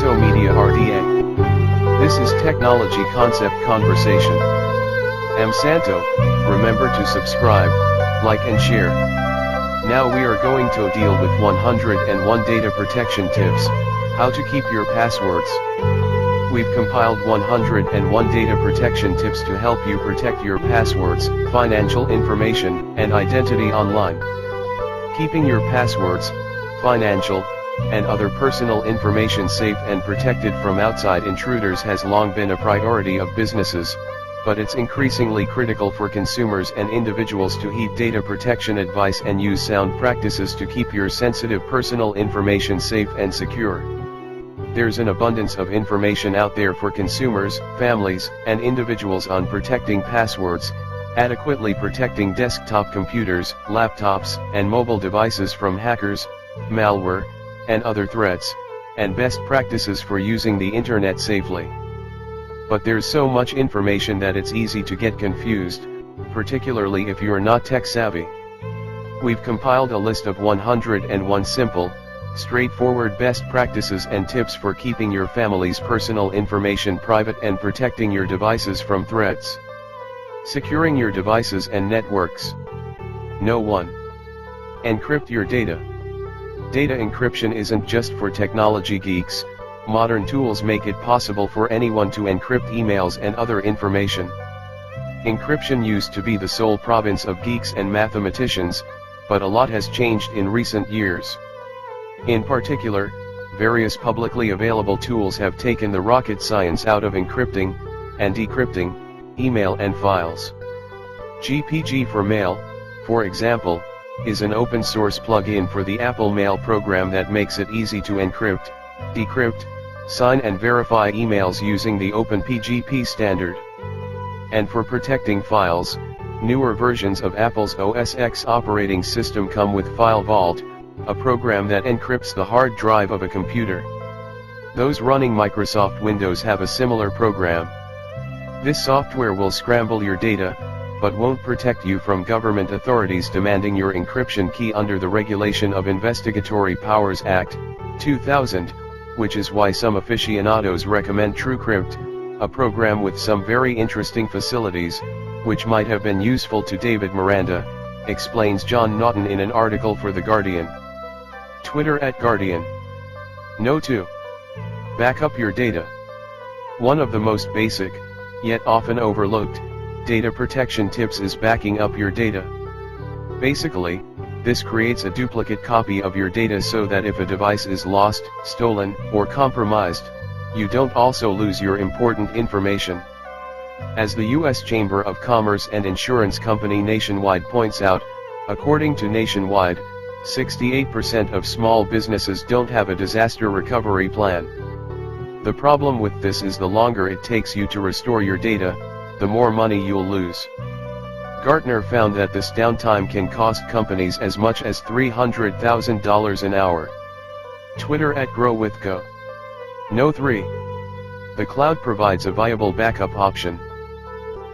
Santo Media RDA. This is Technology Concept Conversation. I'm Santo. Remember to subscribe, like and share. Now we are going to deal with 101 data protection tips, how to keep your passwords. We've compiled 101 data protection tips to help you protect your passwords, financial information, and identity online. Keeping your passwords, financial, and other personal information safe and protected from outside intruders has long been a priority of businesses, but it's increasingly critical for consumers and individuals to heed data protection advice and use sound practices to keep your sensitive personal information safe and secure. There's an abundance of information out there for consumers, families, and individuals on protecting passwords, adequately protecting desktop computers, laptops, and mobile devices from hackers, malware, and other threats, and best practices for using the internet safely. But there's so much information that it's easy to get confused, particularly if you're not tech savvy. We've compiled a list of 101 simple, straightforward best practices and tips for keeping your family's personal information private and protecting your devices from threats. Securing your devices and networks. No. 1. Encrypt your data. Data encryption isn't just for technology geeks. Modern tools make it possible for anyone to encrypt emails and other information. Encryption used to be the sole province of geeks and mathematicians, but a lot has changed in recent years. In particular, various publicly available tools have taken the rocket science out of encrypting and decrypting email and files. GPG for Mail, for example, is an open source plugin for the Apple Mail program that makes it easy to encrypt, decrypt, sign and verify emails using the OpenPGP standard. And for protecting files, newer versions of Apple's OS X operating system come with File Vault, a program that encrypts the hard drive of a computer. Those running Microsoft Windows have a similar program. This software will scramble your data, but won't protect you from government authorities demanding your encryption key under the Regulation of Investigatory Powers Act, 2000, which is why some aficionados recommend TrueCrypt, a program with some very interesting facilities, which might have been useful to David Miranda, explains John Naughton in an article for The Guardian. Twitter @Guardian. No. 2. Back up your data. One of the most basic, yet often overlooked, data protection tips is backing up your data. Basically, this creates a duplicate copy of your data so that if a device is lost, stolen, or compromised, you don't also lose your important information. As the U.S. Chamber of Commerce and insurance company Nationwide points out, according to Nationwide, 68% of small businesses don't have a disaster recovery plan. The problem with this is the longer it takes you to restore your data, the more money you'll lose. Gartner found that this downtime can cost companies as much as $300,000 an hour. Twitter @GrowWithGo. No. 3. The cloud provides a viable backup option.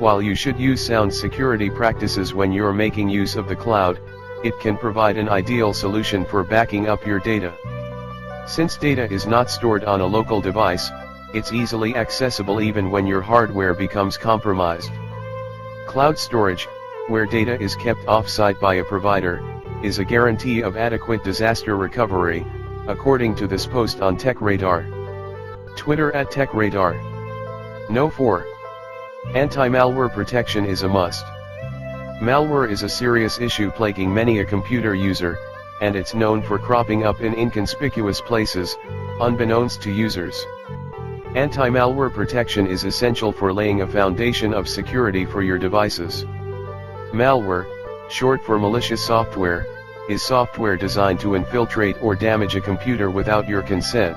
While you should use sound security practices when you're making use of the cloud, it can provide an ideal solution for backing up your data. Since data is not stored on a local device, it's easily accessible even when your hardware becomes compromised. Cloud storage, where data is kept off-site by a provider, is a guarantee of adequate disaster recovery, according to this post on TechRadar. Twitter @TechRadar. No. 4. Anti-malware protection is a must. Malware is a serious issue plaguing many a computer user, and it's known for cropping up in inconspicuous places, unbeknownst to users. Anti-malware protection is essential for laying a foundation of security for your devices. Malware, short for malicious software, is software designed to infiltrate or damage a computer without your consent.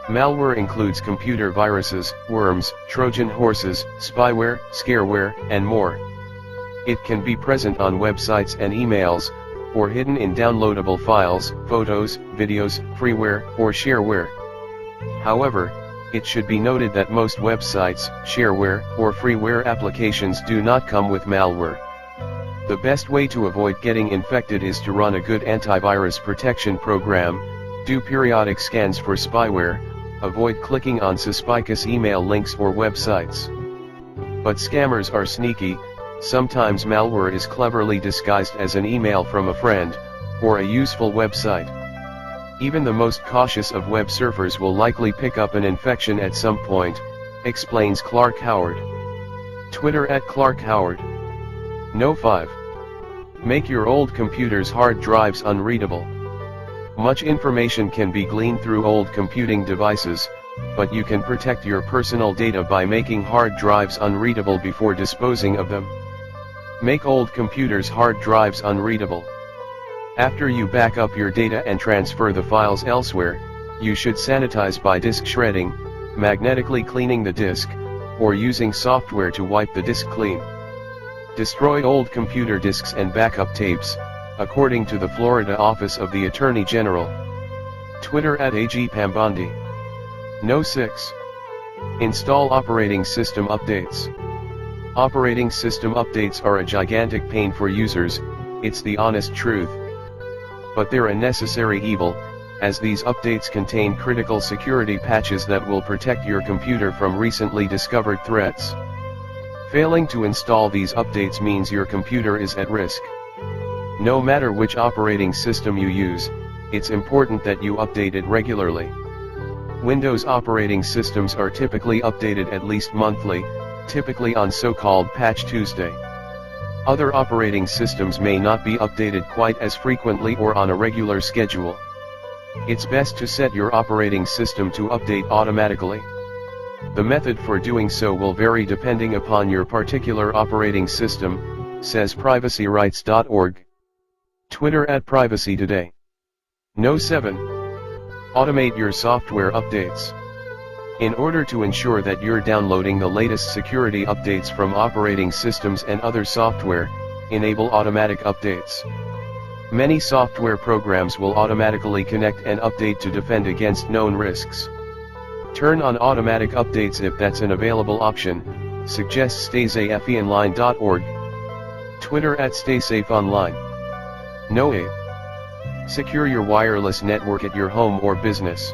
Malware includes computer viruses, worms, Trojan horses, spyware, scareware, and more. It can be present on websites and emails, or hidden in downloadable files, photos, videos, freeware, or shareware. However, it should be noted that most websites, shareware, or freeware applications do not come with malware. The best way to avoid getting infected is to run a good antivirus protection program, do periodic scans for spyware, avoid clicking on suspicious email links or websites. But scammers are sneaky. Sometimes malware is cleverly disguised as an email from a friend, or a useful website. Even the most cautious of web surfers will likely pick up an infection at some point, explains Clark Howard. Twitter @ClarkHoward. No 5. Make your old computer's hard drives unreadable. Much information can be gleaned through old computing devices, but you can protect your personal data by making hard drives unreadable before disposing of them. Make old computers' hard drives unreadable. After you back up your data and transfer the files elsewhere, you should sanitize by disk shredding, magnetically cleaning the disk, or using software to wipe the disk clean. Destroy old computer disks and backup tapes, according to the Florida Office of the Attorney General. Twitter @AG Pambandi. No 6. Install operating system updates. Operating system updates are a gigantic pain for users, it's the honest truth. But they're a necessary evil, as these updates contain critical security patches that will protect your computer from recently discovered threats. Failing to install these updates means your computer is at risk. No matter which operating system you use, it's important that you update it regularly. Windows operating systems are typically updated at least monthly, typically on so-called Patch Tuesday. Other operating systems may not be updated quite as frequently or on a regular schedule. It's best to set your operating system to update automatically. The method for doing so will vary depending upon your particular operating system, says privacyrights.org. Twitter @PrivacyToday. No 7. Automate your software updates. In order to ensure that you're downloading the latest security updates from operating systems and other software, enable automatic updates. Many software programs will automatically connect and update to defend against known risks. Turn on automatic updates if that's an available option, suggests StaySafeOnline.org. Twitter @StaySafeOnline. No 8. Secure your wireless network at your home or business.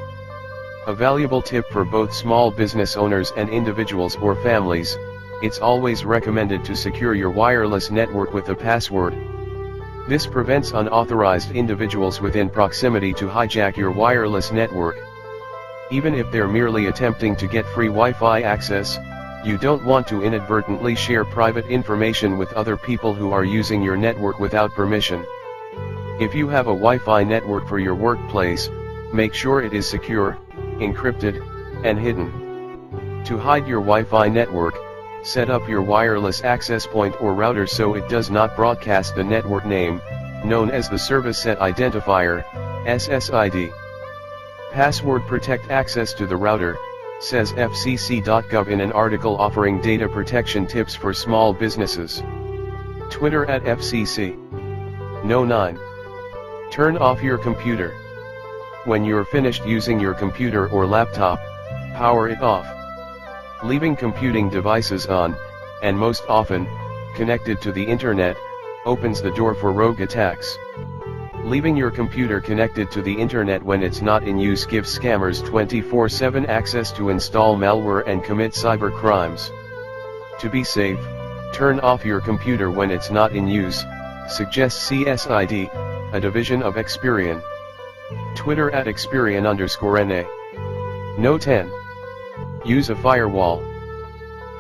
A valuable tip for both small business owners and individuals or families, it's always recommended to secure your wireless network with a password. This prevents unauthorized individuals within proximity to hijack your wireless network. Even if they're merely attempting to get free Wi-Fi access, you don't want to inadvertently share private information with other people who are using your network without permission. If you have a Wi-Fi network for your workplace, make sure it is secure, encrypted, and hidden. To hide your Wi-Fi network, set up your wireless access point or router so it does not broadcast the network name, known as the Service Set Identifier, SSID. Password protect access to the router, says FCC.gov in an article offering data protection tips for small businesses. Twitter @FCC. No 9. Turn off your computer. When you're finished using your computer or laptop, power it off. Leaving computing devices on, and most often, connected to the internet, opens the door for rogue attacks. Leaving your computer connected to the internet when it's not in use gives scammers 24/7 access to install malware and commit cyber crimes. To be safe, turn off your computer when it's not in use, suggests CSID, a division of Experian. Twitter @Experian_NA. No 10. Use a firewall.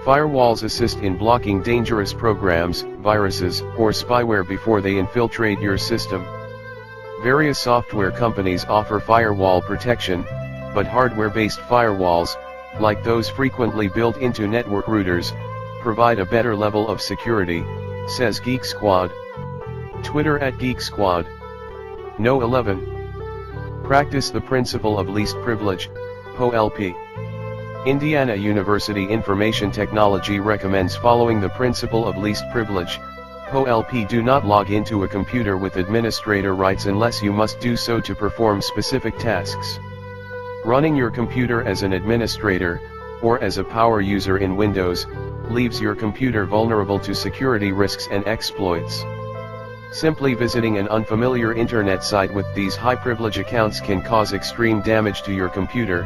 Firewalls assist in blocking dangerous programs, viruses, or spyware before they infiltrate your system. Various software companies offer firewall protection, but hardware-based firewalls, like those frequently built into network routers, provide a better level of security, says Geek Squad. Twitter @GeekSquad. No 11. Practice the principle of least privilege, POLP. Indiana University Information Technology recommends following the principle of least privilege, POLP. Do not log into a computer with administrator rights unless you must do so to perform specific tasks. Running your computer as an administrator, or as a power user in Windows, leaves your computer vulnerable to security risks and exploits. Simply visiting an unfamiliar internet site with these high-privilege accounts can cause extreme damage to your computer,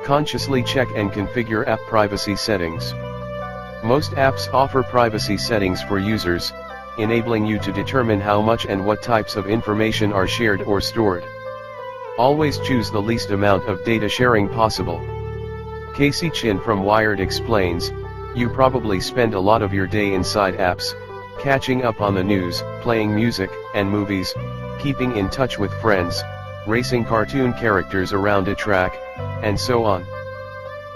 Consciously check and configure app privacy settings. Most apps offer privacy settings for users, enabling you to determine how much and what types of information are shared or stored. Always choose the least amount of data sharing possible. Casey Chin from Wired explains, you probably spend a lot of your day inside apps, catching up on the news, playing music and movies, keeping in touch with friends, racing cartoon characters around a track, and so on.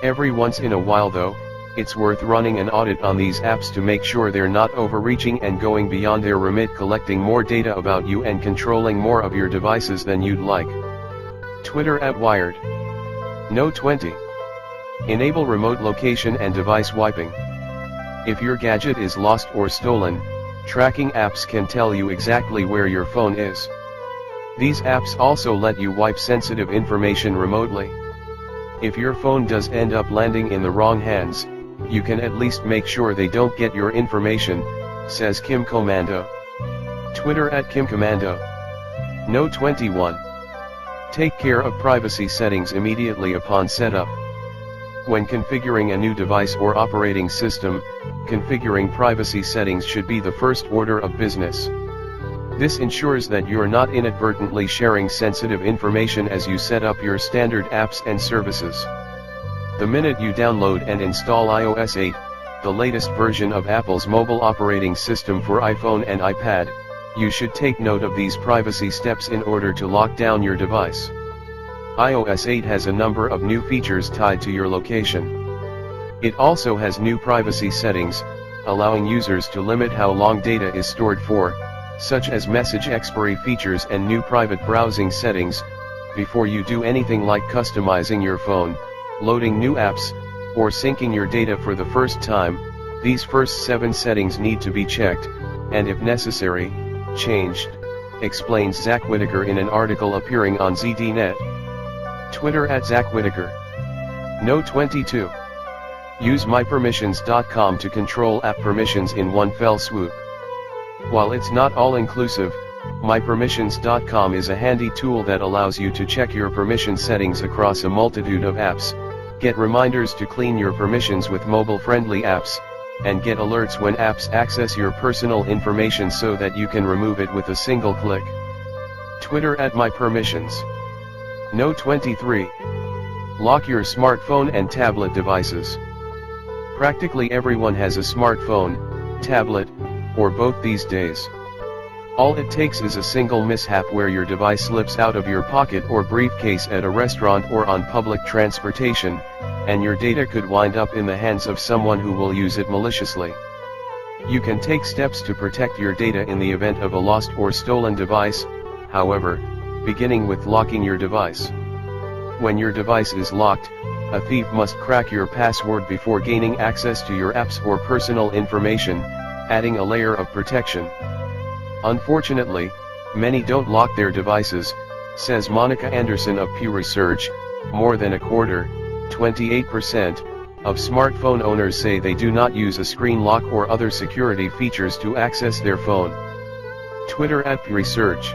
Every once in a while though, it's worth running an audit on these apps to make sure they're not overreaching and going beyond their remit, collecting more data about you and controlling more of your devices than you'd like. Twitter @Wired. No 20. Enable remote location and device wiping. If your gadget is lost or stolen, tracking apps can tell you exactly where your phone is. These apps also let you wipe sensitive information remotely. If your phone does end up landing in the wrong hands, you can at least make sure they don't get your information, says Kim Komando. Twitter @KimKomando. No 21. Take care of privacy settings immediately upon setup. When configuring a new device or operating system, configuring privacy settings should be the first order of business. This ensures that you're not inadvertently sharing sensitive information as you set up your standard apps and services. The minute you download and install iOS 8, the latest version of Apple's mobile operating system for iPhone and iPad, you should take note of these privacy steps in order to lock down your device. iOS 8 has a number of new features tied to your location. It also has new privacy settings, allowing users to limit how long data is stored for, such as message expiry features and new private browsing settings. Before you do anything like customizing your phone, loading new apps, or syncing your data for the first time, these first 7 settings need to be checked, and if necessary, changed, explains Zach Whitaker in an article appearing on ZDNet. Twitter @ZachWhitaker. No 22. Use mypermissions.com to control app permissions in one fell swoop. While it's not all-inclusive, mypermissions.com is a handy tool that allows you to check your permission settings across a multitude of apps, get reminders to clean your permissions with mobile-friendly apps, and get alerts when apps access your personal information so that you can remove it with a single click. Twitter @mypermissions. No 23. Lock your smartphone and tablet devices. Practically everyone has a smartphone, tablet, or both these days. All it takes is a single mishap where your device slips out of your pocket or briefcase at a restaurant or on public transportation, and your data could wind up in the hands of someone who will use it maliciously. You can take steps to protect your data in the event of a lost or stolen device, however, beginning with locking your device. When your device is locked, a thief must crack your password before gaining access to your apps or personal information, adding a layer of protection. Unfortunately, many don't lock their devices, says Monica Anderson of Pew Research. More than a quarter, 28%, of smartphone owners say they do not use a screen lock or other security features to access their phone. Twitter @Pew Research.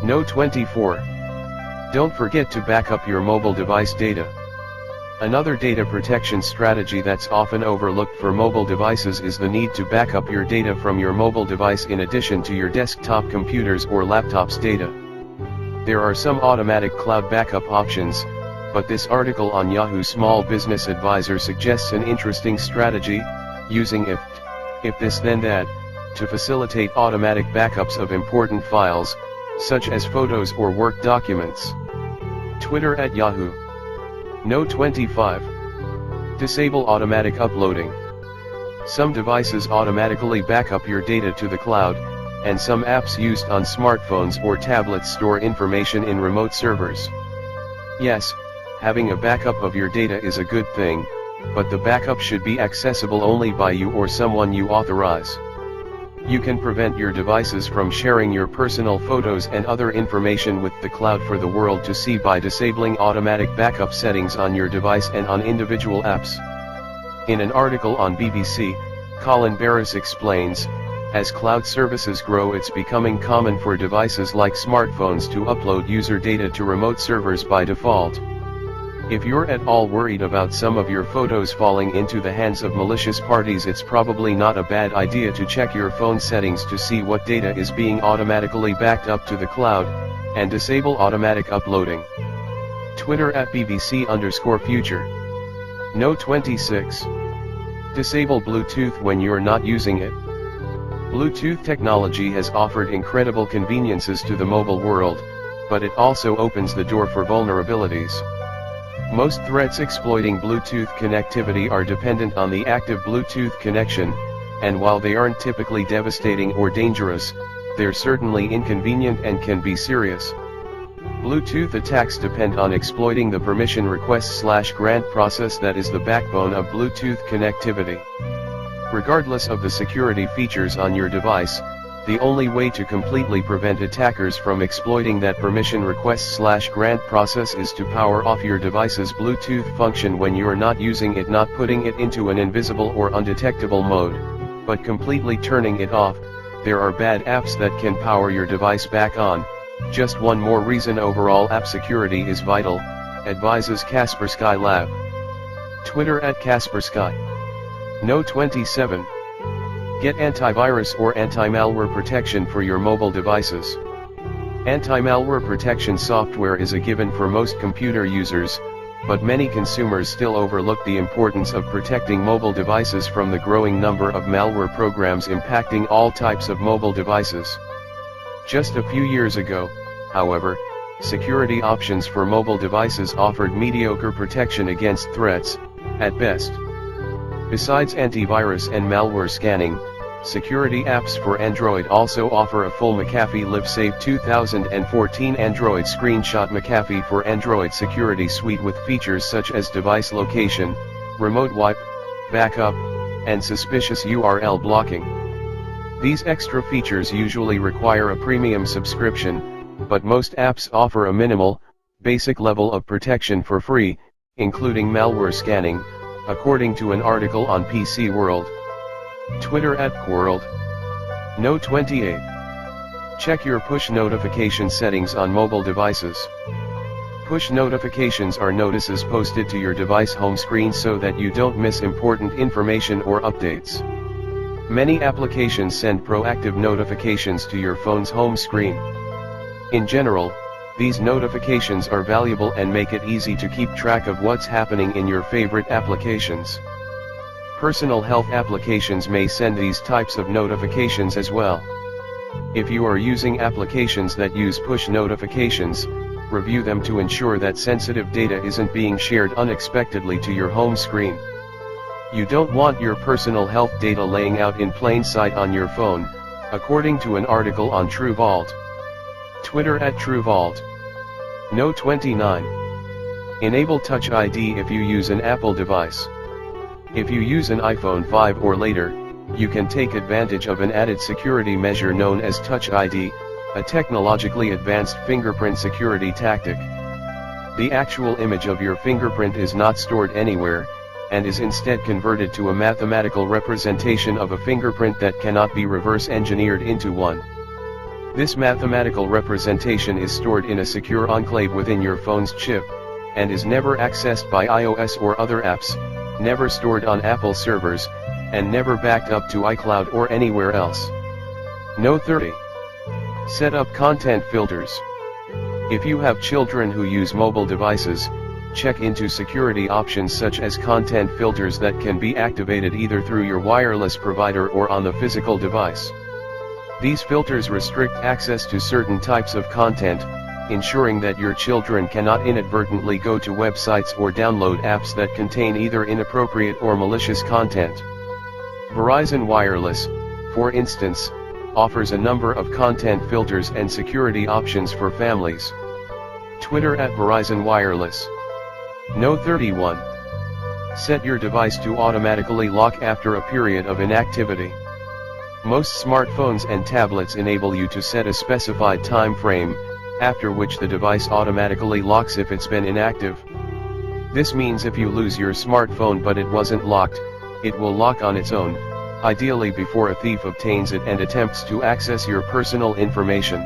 No 24. Don't forget to back up your mobile device data. Another data protection strategy that's often overlooked for mobile devices is the need to back up your data from your mobile device in addition to your desktop computers or laptops' data. There are some automatic cloud backup options, but this article on Yahoo Small Business Advisor suggests an interesting strategy, using if this then that, to facilitate automatic backups of important files, such as photos or work documents. Twitter @Yahoo. No 25. Disable automatic uploading. Some devices automatically back up your data to the cloud, and some apps used on smartphones or tablets store information in remote servers. Yes, having a backup of your data is a good thing, but the backup should be accessible only by you or someone you authorize. You can prevent your devices from sharing your personal photos and other information with the cloud for the world to see by disabling automatic backup settings on your device and on individual apps. In an article on BBC, Colin Barris explains, as cloud services grow, it's becoming common for devices like smartphones to upload user data to remote servers by default. If you're at all worried about some of your photos falling into the hands of malicious parties, it's probably not a bad idea to check your phone settings to see what data is being automatically backed up to the cloud, and disable automatic uploading. Twitter at BBC_future. No 26. Disable Bluetooth when you're not using it. Bluetooth technology has offered incredible conveniences to the mobile world, but it also opens the door for vulnerabilities. Most threats exploiting Bluetooth connectivity are dependent on the active Bluetooth connection, and while they aren't typically devastating or dangerous, they're certainly inconvenient and can be serious. Bluetooth attacks depend on exploiting the permission request/grant process that is the backbone of Bluetooth connectivity. Regardless of the security features on your device, the only way to completely prevent attackers from exploiting that permission request/grant process is to power off your device's Bluetooth function when you're not using it, not putting it into an invisible or undetectable mode, but completely turning it off. There are bad apps that can power your device back on. Just one more reason overall app security is vital, advises Kaspersky Lab. Twitter at Kaspersky. No 27. Get antivirus or anti-malware protection for your mobile devices. Anti-malware protection software is a given for most computer users, but many consumers still overlook the importance of protecting mobile devices from the growing number of malware programs impacting all types of mobile devices. Just a few years ago, however, security options for mobile devices offered mediocre protection against threats, at best. Besides antivirus and malware scanning, security apps for Android also offer a full McAfee LiveSafe 2014 Android Screenshot McAfee for Android Security Suite with features such as device location, remote wipe, backup, and suspicious URL blocking. These extra features usually require a premium subscription, but most apps offer a minimal, basic level of protection for free, including malware scanning, according to an article on PC World. Twitter at Quarreled. No 28. Check your push notification settings on mobile devices. Push notifications are notices posted to your device home screen so that you don't miss important information or updates. Many applications send proactive notifications to your phone's home screen. In general, these notifications are valuable and make it easy to keep track of what's happening in your favorite applications. Personal health applications may send these types of notifications as well. If you are using applications that use push notifications, review them to ensure that sensitive data isn't being shared unexpectedly to your home screen. You don't want your personal health data laying out in plain sight on your phone, according to an article on TrueVault. Twitter at TrueVault. No 29. Enable Touch ID if you use an Apple device. If you use an iPhone 5 or later, you can take advantage of an added security measure known as Touch ID, a technologically advanced fingerprint security tactic. The actual image of your fingerprint is not stored anywhere, and is instead converted to a mathematical representation of a fingerprint that cannot be reverse engineered into one. This mathematical representation is stored in a secure enclave within your phone's chip, and is never accessed by iOS or other apps, never stored on Apple servers, and never backed up to iCloud or anywhere else. No 30. Set up content filters. If you have children who use mobile devices, check into security options such as content filters that can be activated either through your wireless provider or on the physical device. These filters restrict access to certain types of content, ensuring that your children cannot inadvertently go to websites or download apps that contain either inappropriate or malicious content. Verizon Wireless, for instance, offers a number of content filters and security options for families. Twitter at Verizon Wireless. No 31. Set your device to automatically lock after a period of inactivity. Most smartphones and tablets enable you to set a specified time frame, after which the device automatically locks if it's been inactive. This means if you lose your smartphone but it wasn't locked, it will lock on its own, ideally before a thief obtains it and attempts to access your personal information.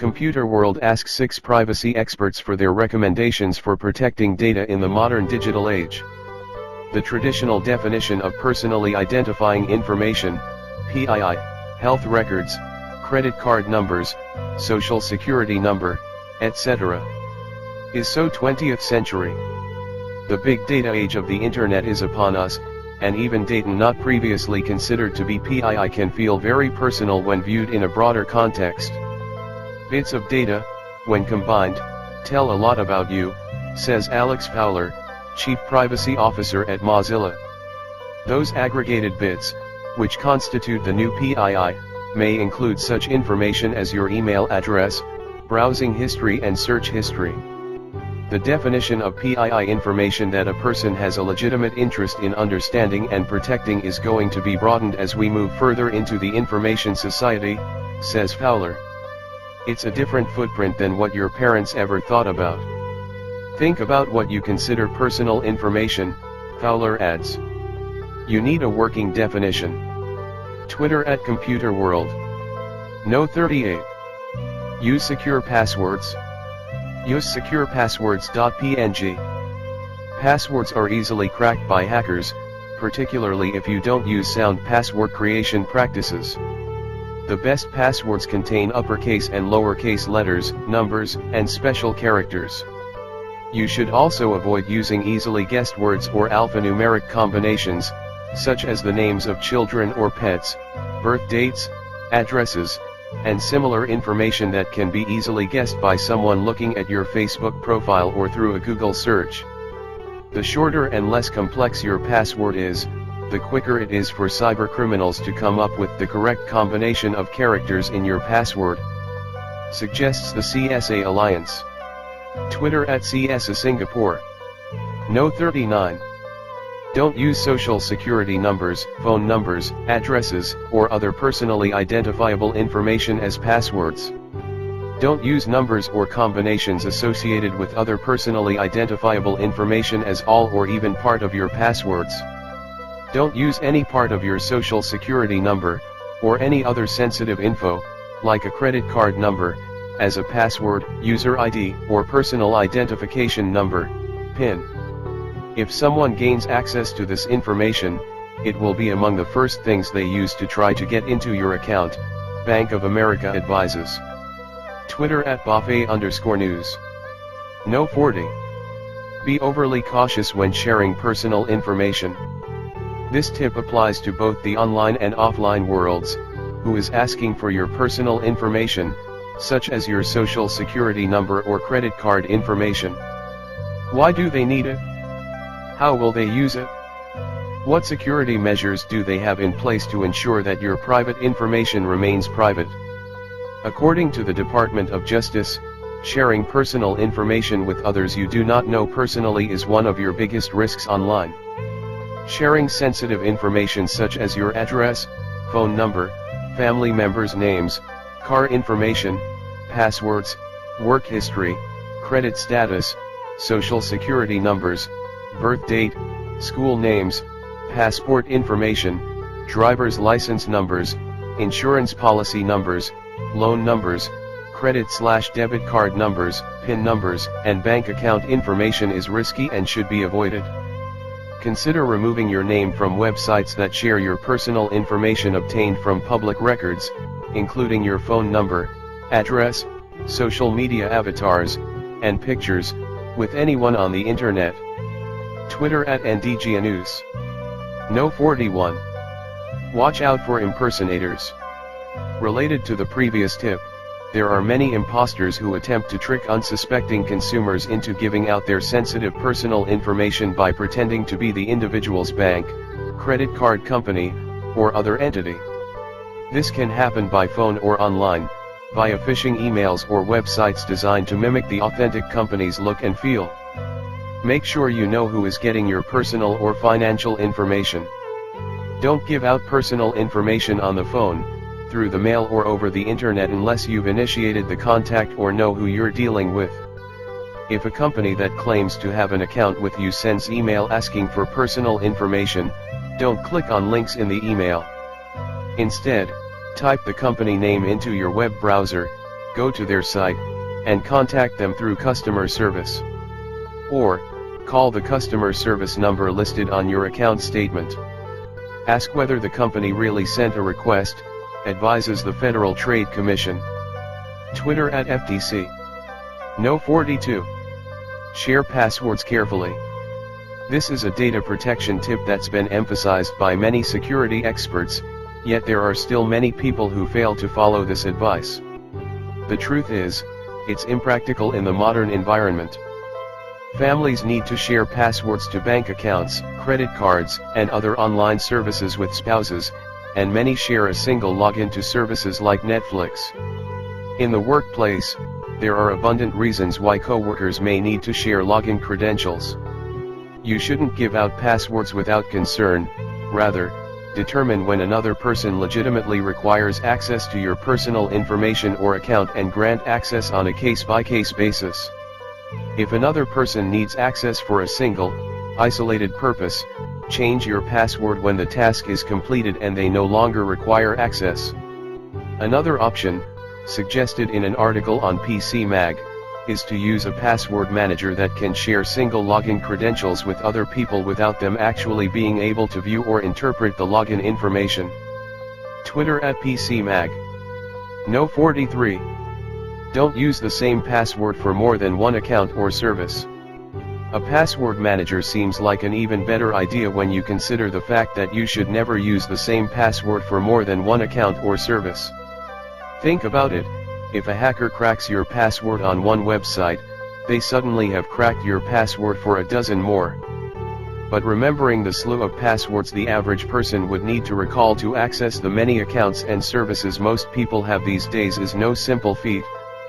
Computer World asks 6 privacy experts for their recommendations for protecting data in the modern digital age. The traditional definition of personally identifying information, PII, health records, credit card numbers, social security number, etc., is so 20th century. The big data age of the internet is upon us, and even data not previously considered to be PII can feel very personal when viewed in a broader context. Bits of data, when combined, tell a lot about you, says Alex Fowler, Chief Privacy Officer at Mozilla. Those aggregated bits, which constitute the new PII, may include such information as your email address, browsing history and search history. The definition of PII information that a person has a legitimate interest in understanding and protecting is going to be broadened as we move further into the information society, says Fowler. It's a different footprint than what your parents ever thought about. Think about what you consider personal information, Fowler adds. You need a working definition. Twitter at Computer World. No 38. Use secure passwords. Use securepasswords.png. Passwords are easily cracked by hackers, particularly if you don't use sound password creation practices. The best passwords contain uppercase and lowercase letters, numbers, and special characters. You should also avoid using easily guessed words or alphanumeric combinations, such as the names of children or pets, birth dates, addresses, and similar information that can be easily guessed by someone looking at your Facebook profile or through a Google search. The shorter and less complex your password is, the quicker it is for cybercriminals to come up with the correct combination of characters in your password, suggests the CSA Alliance. Twitter at CSA Singapore. No 39. Don't use social security numbers, phone numbers, addresses, or other personally identifiable information as passwords. Don't use numbers or combinations associated with other personally identifiable information as all or even part of your passwords. Don't use any part of your social security number, or any other sensitive info, like a credit card number, as a password, user ID, or personal identification number, PIN. If someone gains access to this information, it will be among the first things they use to try to get into your account, Bank of America advises. Twitter at Buffet_news. No 40. Be overly cautious when sharing personal information. This tip applies to both the online and offline worlds. Who is asking for your personal information, such as your social security number or credit card information? Why do they need it? How will they use it? What security measures do they have in place to ensure that your private information remains private? According to the Department of Justice, sharing personal information with others you do not know personally is one of your biggest risks online. Sharing sensitive information such as your address, phone number, family members' names, car information, passwords, work history, credit status, social security numbers, birth date, school names, passport information, driver's license numbers, insurance policy numbers, loan numbers, credit/debit card numbers, PIN numbers, and bank account information is risky and should be avoided. Consider removing your name from websites that share your personal information obtained from public records, including your phone number, address, social media avatars, and pictures, with anyone on the internet. Twitter at NDGNews. No 41. Watch out for impersonators. Related to the previous tip, there are many imposters who attempt to trick unsuspecting consumers into giving out their sensitive personal information by pretending to be the individual's bank, credit card company, or other entity. This can happen by phone or online, via phishing emails or websites designed to mimic the authentic company's look and feel. Make sure you know who is getting your personal or financial information. Don't give out personal information on the phone, through the mail or over the internet unless you've initiated the contact or know who you're dealing with. If a company that claims to have an account with you sends email asking for personal information, don't click on links in the email. Instead, type the company name into your web browser, go to their site, and contact them through customer service. Or, call the customer service number listed on your account statement. Ask whether the company really sent a request, advises the Federal Trade Commission. Twitter @FTC. No 42. Share passwords carefully. This is a data protection tip that's been emphasized by many security experts, yet there are still many people who fail to follow this advice. The truth is, it's impractical in the modern environment. Families need to share passwords to bank accounts, credit cards, and other online services with spouses, and many share a single login to services like Netflix. In the workplace, there are abundant reasons why coworkers may need to share login credentials. You shouldn't give out passwords without concern, rather, determine when another person legitimately requires access to your personal information or account and grant access on a case-by-case basis. If another person needs access for a single, isolated purpose, change your password when the task is completed and they no longer require access. Another option, suggested in an article on PC Mag, is to use a password manager that can share single login credentials with other people without them actually being able to view or interpret the login information. Twitter @PC Mag. No 43. Don't use the same password for more than one account or service. A password manager seems like an even better idea when you consider the fact that you should never use the same password for more than one account or service. Think about it, if a hacker cracks your password on one website, they suddenly have cracked your password for a dozen more. But remembering the slew of passwords the average person would need to recall to access the many accounts and services most people have these days is no simple feat,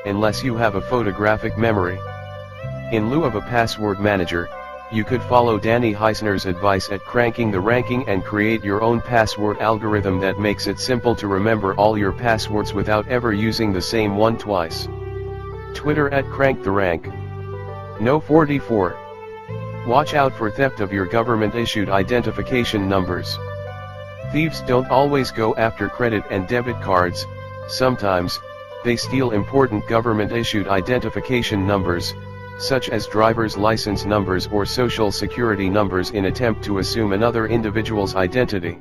unless you have a photographic memory. In lieu of a password manager, you could follow Danny Heisner's advice at Cranking the Ranking and create your own password algorithm that makes it simple to remember all your passwords without ever using the same one twice. Twitter @CrankTheRank. No 44. Watch out for theft of your government-issued identification numbers. Thieves don't always go after credit and debit cards, sometimes, they steal important government-issued identification numbers, such as driver's license numbers or social security numbers in attempt to assume another individual's identity.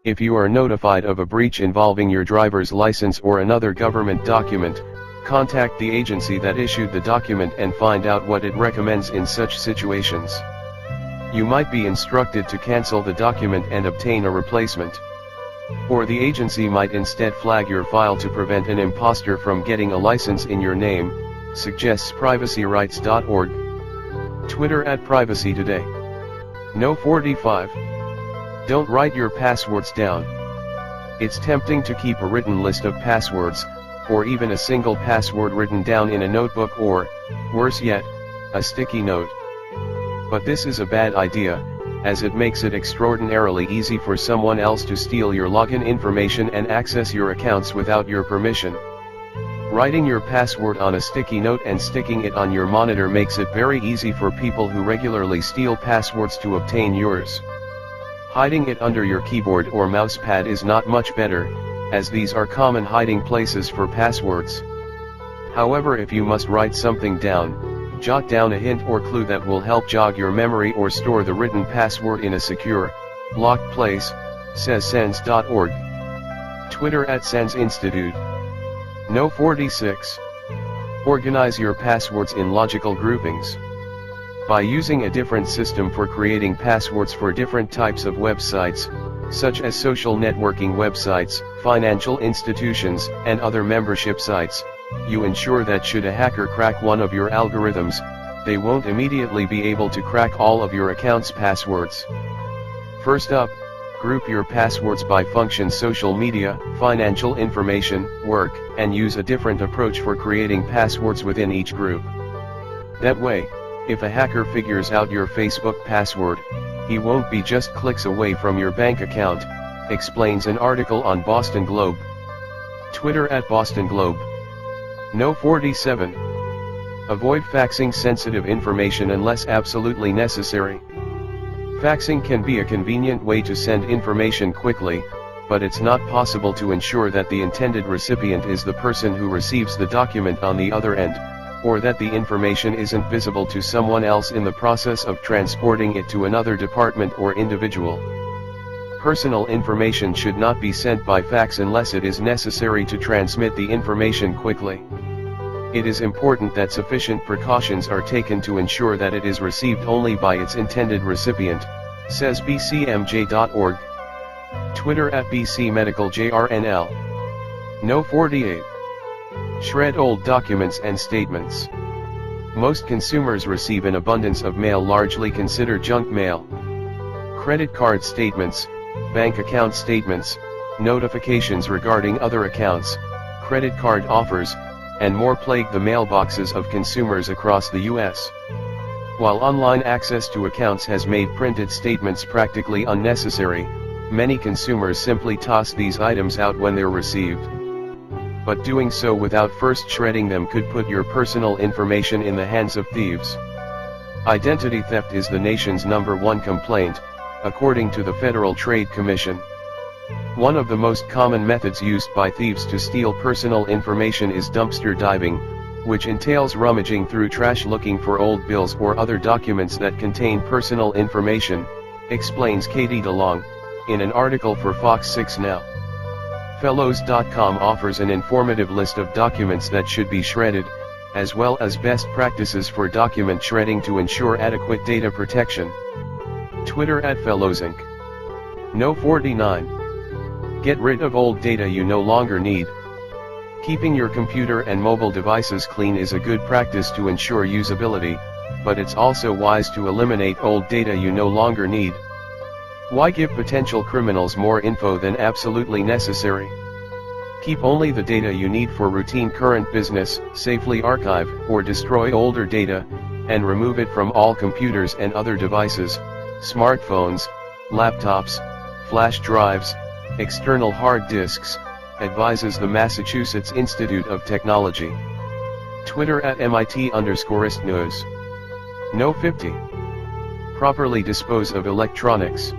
If you are notified of a breach involving your driver's license or another government document, contact the agency that issued the document and find out what it recommends in such situations. You might be instructed to cancel the document and obtain a replacement. Or the agency might instead flag your file to prevent an imposter from getting a license in your name, suggests privacyrights.org. Twitter @PrivacyToday. No 45. Don't write your passwords down. It's tempting to keep a written list of passwords, or even a single password written down in a notebook or, worse yet, a sticky note. But this is a bad idea, as it makes it extraordinarily easy for someone else to steal your login information and access your accounts without your permission. Writing your password on a sticky note and sticking it on your monitor makes it very easy for people who regularly steal passwords to obtain yours. Hiding it under your keyboard or mousepad is not much better, as these are common hiding places for passwords. However, if you must write something down, jot down a hint or clue that will help jog your memory or store the written password in a secure, locked place, says SENS.org. Twitter @SENSInstitute. No 46. Organize your passwords in logical groupings. By using a different system for creating passwords for different types of websites, such as social networking websites, financial institutions, and other membership sites, you ensure that should a hacker crack one of your algorithms, they won't immediately be able to crack all of your account's passwords. First up, group your passwords by function: social media, financial information, work, and use a different approach for creating passwords within each group. That way, if a hacker figures out your Facebook password, he won't be just clicks away from your bank account, explains an article on Boston Globe. Twitter @Boston Globe. No 47. Avoid faxing sensitive information unless absolutely necessary. Faxing can be a convenient way to send information quickly, but it's not possible to ensure that the intended recipient is the person who receives the document on the other end, or that the information isn't visible to someone else in the process of transporting it to another department or individual. Personal information should not be sent by fax unless it is necessary to transmit the information quickly. It is important that sufficient precautions are taken to ensure that it is received only by its intended recipient, says bcmj.org. Twitter at bcmedicaljrnl. No 48. Shred old documents and statements. Most consumers receive an abundance of mail largely considered junk mail. Credit card statements, bank account statements, notifications regarding other accounts, credit card offers, and more plague the mailboxes of consumers across the U.S. While online access to accounts has made printed statements practically unnecessary, many consumers simply toss these items out when they're received. But doing so without first shredding them could put your personal information in the hands of thieves. Identity theft is the nation's #1 complaint, according to the Federal Trade Commission. One of the most common methods used by thieves to steal personal information is dumpster diving, which entails rummaging through trash looking for old bills or other documents that contain personal information, explains Katie DeLong, in an article for Fox 6 Now. Fellows.com offers an informative list of documents that should be shredded, as well as best practices for document shredding to ensure adequate data protection. Twitter at Fellows Inc. No 49. Get rid of old data you no longer need. Keeping your computer and mobile devices clean is a good practice to ensure usability, but it's also wise to eliminate old data you no longer need. Why give potential criminals more info than absolutely necessary? Keep only the data you need for routine current business, safely archive or destroy older data, and remove it from all computers and other devices, smartphones, laptops, flash drives, external hard disks, advises the Massachusetts Institute of Technology. Twitter at MIT_istnews. No 50. Properly dispose of electronics.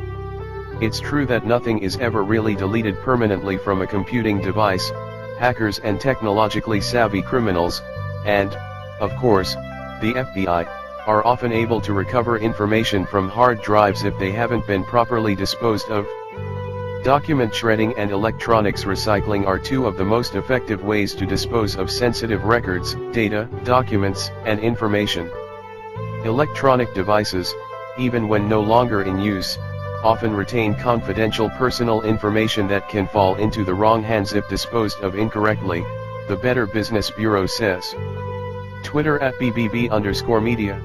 It's true that nothing is ever really deleted permanently from a computing device. Hackers and technologically savvy criminals, and, of course, the FBI, are often able to recover information from hard drives if they haven't been properly disposed of. Document shredding and electronics recycling are two of the most effective ways to dispose of sensitive records, data, documents, and information. Electronic devices, even when no longer in use, often retain confidential personal information that can fall into the wrong hands if disposed of incorrectly, the Better Business Bureau says. Twitter at BBB_media.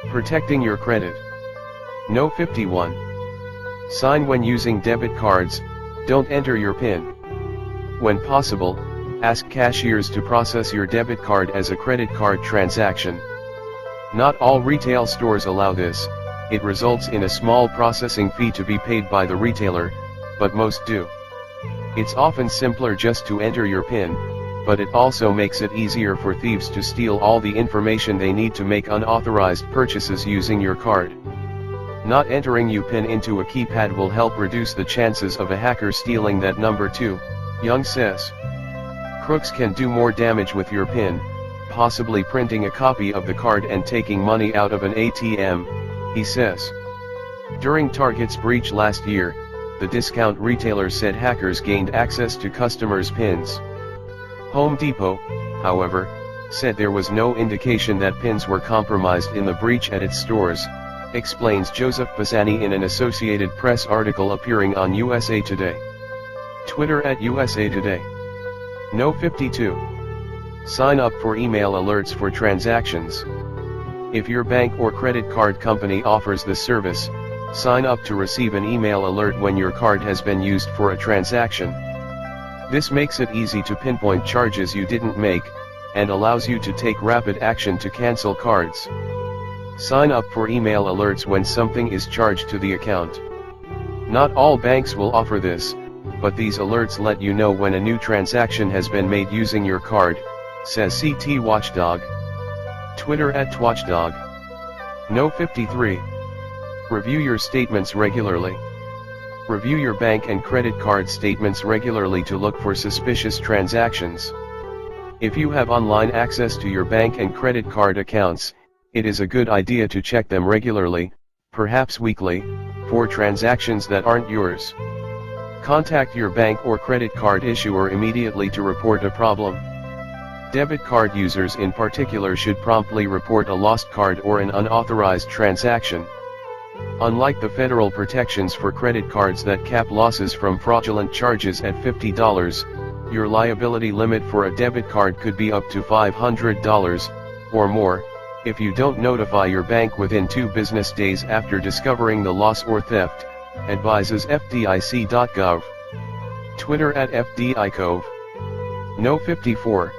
Protecting your credit. No 51. Sign when using debit cards, don't enter your PIN. When possible, ask cashiers to process your debit card as a credit card transaction. Not all retail stores allow this. It results in a small processing fee to be paid by the retailer, but most do. It's often simpler just to enter your PIN, but it also makes it easier for thieves to steal all the information they need to make unauthorized purchases using your card. Not entering your PIN into a keypad will help reduce the chances of a hacker stealing that number too, Young says. Crooks can do more damage with your PIN, possibly printing a copy of the card and taking money out of an ATM, he says. During Target's breach last year, the discount retailer said hackers gained access to customers' PINs. Home Depot, however, said there was no indication that PINs were compromised in the breach at its stores, explains Joseph Pisani in an Associated Press article appearing on USA Today. Twitter at USA Today. No 52. Sign up for email alerts for transactions. If your bank or credit card company offers this service, sign up to receive an email alert when your card has been used for a transaction. This makes it easy to pinpoint charges you didn't make, and allows you to take rapid action to cancel cards. Sign up for email alerts when something is charged to the account. Not all banks will offer this, but these alerts let you know when a new transaction has been made using your card, says CT Watchdog. Twitter @Twatchdog. No 53. Review your statements regularly. Review your bank and credit card statements regularly to look for suspicious transactions. If you have online access to your bank and credit card accounts, it is a good idea to check them regularly, perhaps weekly, for transactions that aren't yours. Contact your bank or credit card issuer immediately to report a problem. Debit card users in particular should promptly report a lost card or an unauthorized transaction. Unlike the federal protections for credit cards that cap losses from fraudulent charges at $50, your liability limit for a debit card could be up to $500, or more, if you don't notify your bank within 2 business days after discovering the loss or theft, advises FDIC.gov. Twitter @FDICove. No 54.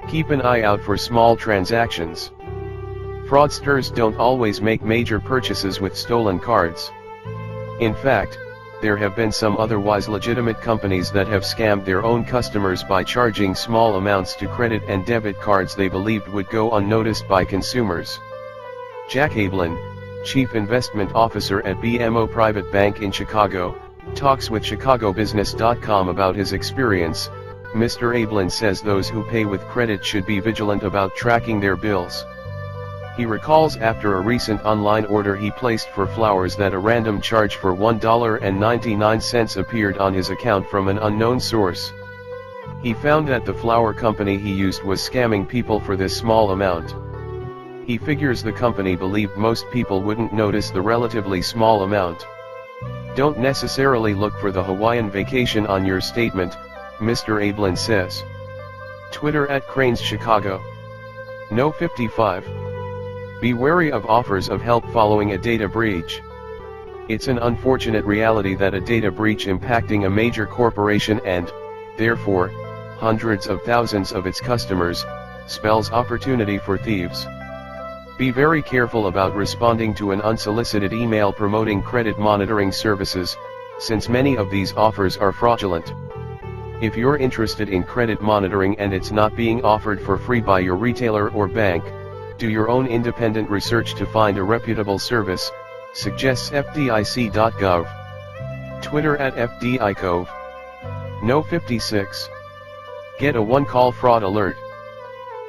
Keep an eye out for small transactions. Fraudsters don't always make major purchases with stolen cards. In fact, there have been some otherwise legitimate companies that have scammed their own customers by charging small amounts to credit and debit cards they believed would go unnoticed by consumers. Jack Ablin, Chief Investment Officer at BMO Private Bank in Chicago, talks with ChicagoBusiness.com about his experience. Mr. Ablin says those who pay with credit should be vigilant about tracking their bills. He recalls after a recent online order he placed for flowers that a random charge for $1.99 appeared on his account from an unknown source. He found that the flower company he used was scamming people for this small amount. He figures the company believed most people wouldn't notice the relatively small amount. Don't necessarily look for the Hawaiian vacation on your statement, Mr. Ablin says. Twitter @CranesChicago. No 55. Be wary of offers of help following a data breach. It's an unfortunate reality that a data breach impacting a major corporation and, therefore, hundreds of thousands of its customers, spells opportunity for thieves. Be very careful about responding to an unsolicited email promoting credit monitoring services, since many of these offers are fraudulent. If you're interested in credit monitoring and it's not being offered for free by your retailer or bank, do your own independent research to find a reputable service, suggests FDIC.gov. Twitter @FDICove. No 56. Get a one-call fraud alert.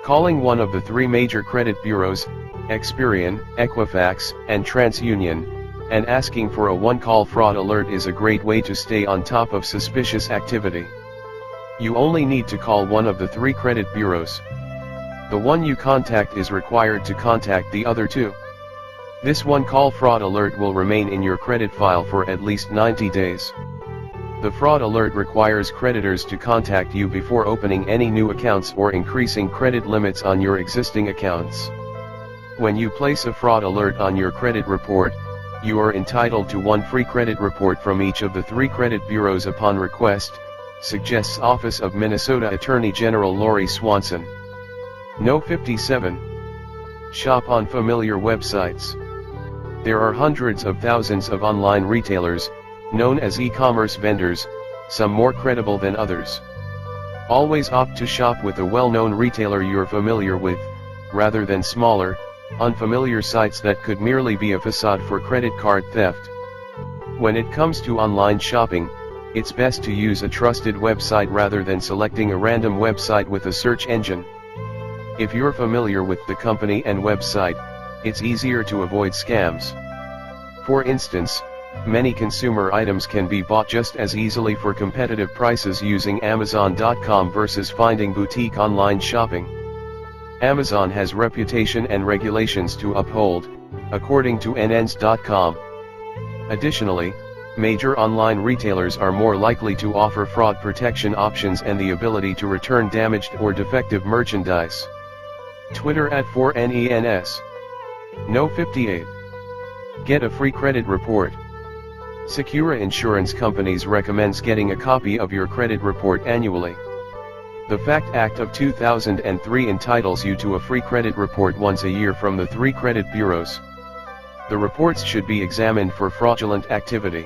Calling one of the 3 major credit bureaus, Experian, Equifax, and TransUnion, and asking for a one-call fraud alert is a great way to stay on top of suspicious activity. You only need to call one of the 3 credit bureaus. The one you contact is required to contact the other 2. This one-call fraud alert will remain in your credit file for at least 90 days. The fraud alert requires creditors to contact you before opening any new accounts or increasing credit limits on your existing accounts. When you place a fraud alert on your credit report, you are entitled to 1 free credit report from each of the 3 credit bureaus upon request, suggests Office of Minnesota Attorney General Lori Swanson. No 57. Shop on familiar websites. There are hundreds of thousands of online retailers, known as e-commerce vendors, some more credible than others. Always opt to shop with a well-known retailer you're familiar with, rather than smaller, unfamiliar sites that could merely be a facade for credit card theft. When it comes to online shopping, it's best to use a trusted website rather than selecting a random website with a search engine. If you're familiar with the company and website, it's easier to avoid scams. For instance, many consumer items can be bought just as easily for competitive prices using Amazon.com versus finding boutique online shopping. Amazon has reputation and regulations to uphold, according to NNS.com. Additionally, major online retailers are more likely to offer fraud protection options and the ability to return damaged or defective merchandise. Twitter @4NENS. No 58. Get a free credit report. Secura Insurance Companies recommends getting a copy of your credit report annually. The FACT Act of 2003 entitles you to a free credit report once a year from the 3 credit bureaus. The reports should be examined for fraudulent activity.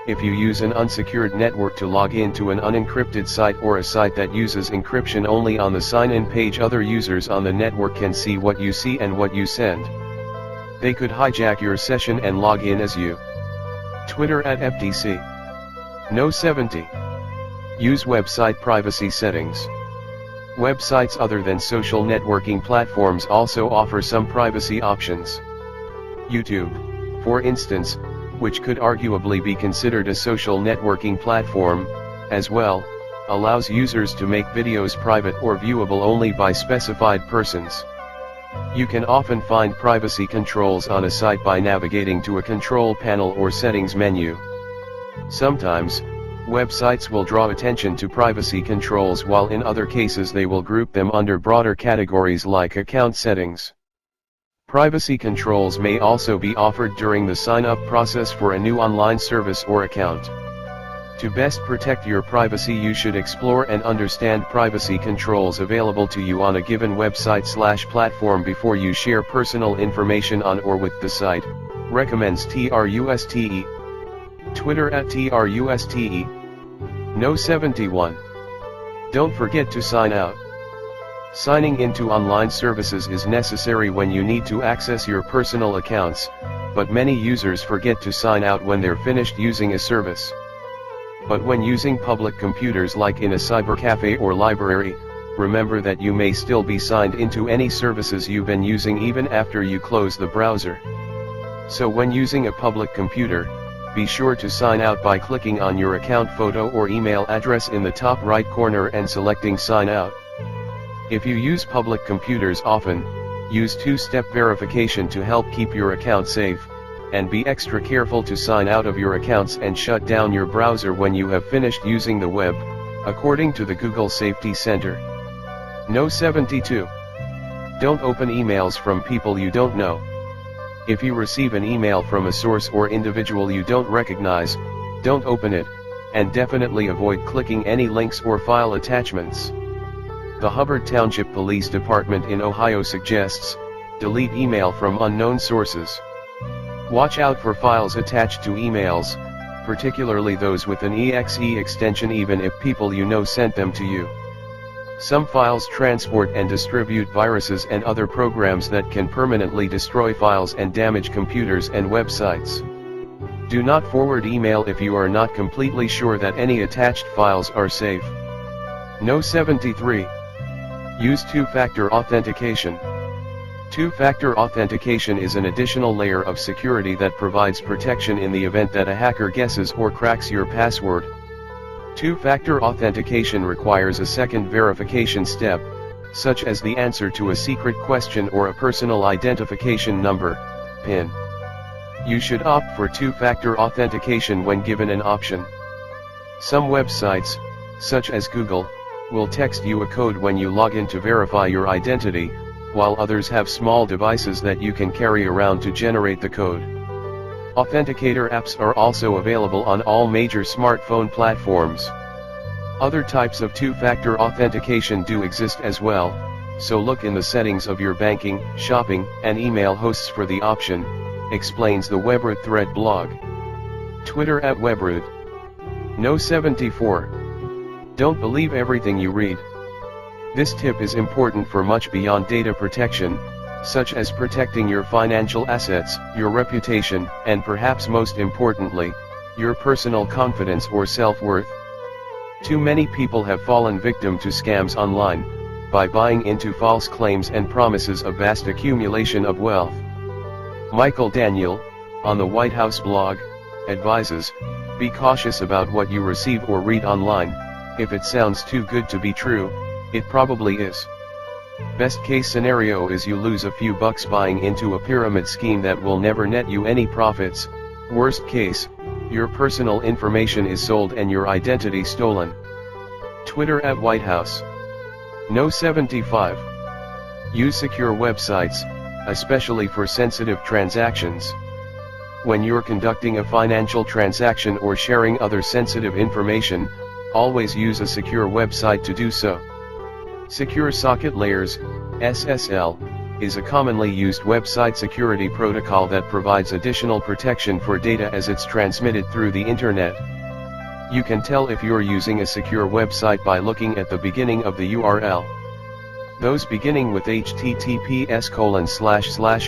If you use an unsecured network to log into an unencrypted site or a site that uses encryption only on the sign-in page, other users on the network can see what you see and what you send. They could hijack your session and log in as you. Twitter @FTC. No 70. Use website privacy settings. Websites other than social networking platforms also offer some privacy options. YouTube, for instance, which could arguably be considered a social networking platform, as well, allows users to make videos private or viewable only by specified persons. You can often find privacy controls on a site by navigating to a control panel or settings menu. Sometimes, websites will draw attention to privacy controls, while in other cases they will group them under broader categories like account settings. Privacy controls may also be offered during the sign-up process for a new online service or account. To best protect your privacy, you should explore and understand privacy controls available to you on a given website/platform before you share personal information on or with the site, recommends TRUSTE. Twitter @TRUSTE. No 71. Don't forget to sign out. Signing into online services is necessary when you need to access your personal accounts, but many users forget to sign out when they're finished using a service. But when using public computers like in a cybercafe or library, remember that you may still be signed into any services you've been using even after you close the browser. So when using a public computer, be sure to sign out by clicking on your account photo or email address in the top right corner and selecting Sign Out. If you use public computers often, use two-step verification to help keep your account safe, and be extra careful to sign out of your accounts and shut down your browser when you have finished using the web, according to the Google Safety Center. No 72. Don't open emails from people you don't know. If you receive an email from a source or individual you don't recognize, don't open it, and definitely avoid clicking any links or file attachments. The Hubbard Township Police Department in Ohio suggests, delete email from unknown sources. Watch out for files attached to emails, particularly those with an .exe extension, even if people you know sent them to you. Some files transport and distribute viruses and other programs that can permanently destroy files and damage computers and websites. Do not forward email if you are not completely sure that any attached files are safe. No 73. Use two-factor authentication. Two-factor authentication is an additional layer of security that provides protection in the event that a hacker guesses or cracks your password. Two-factor authentication requires a second verification step, such as the answer to a secret question or a personal identification number, PIN. You should opt for two-factor authentication when given an option. Some websites, such as Google, will text you a code when you log in to verify your identity, while others have small devices that you can carry around to generate the code. Authenticator apps are also available on all major smartphone platforms. Other types of two-factor authentication do exist as well, so look in the settings of your banking, shopping, and email hosts for the option, explains the Webroot thread blog. Twitter @Webroot. No 74. Don't believe everything you read. This tip is important for much beyond data protection, such as protecting your financial assets, your reputation, and perhaps most importantly, your personal confidence or self-worth. Too many people have fallen victim to scams online, by buying into false claims and promises of vast accumulation of wealth. Michael Daniel, on the White House blog, advises, be cautious about what you receive or read online. If it sounds too good to be true, it probably is. Best case scenario is you lose a few bucks buying into a pyramid scheme that will never net you any profits. Worst case, your personal information is sold and your identity stolen. Twitter @White House. No 75. Use secure websites, especially for sensitive transactions. When you're conducting a financial transaction or sharing other sensitive information, always use a secure website to do so. Secure Socket Layers, SSL, is a commonly used website security protocol that provides additional protection for data as it's transmitted through the internet. You can tell if you're using a secure website by looking at the beginning of the URL. Those beginning with https://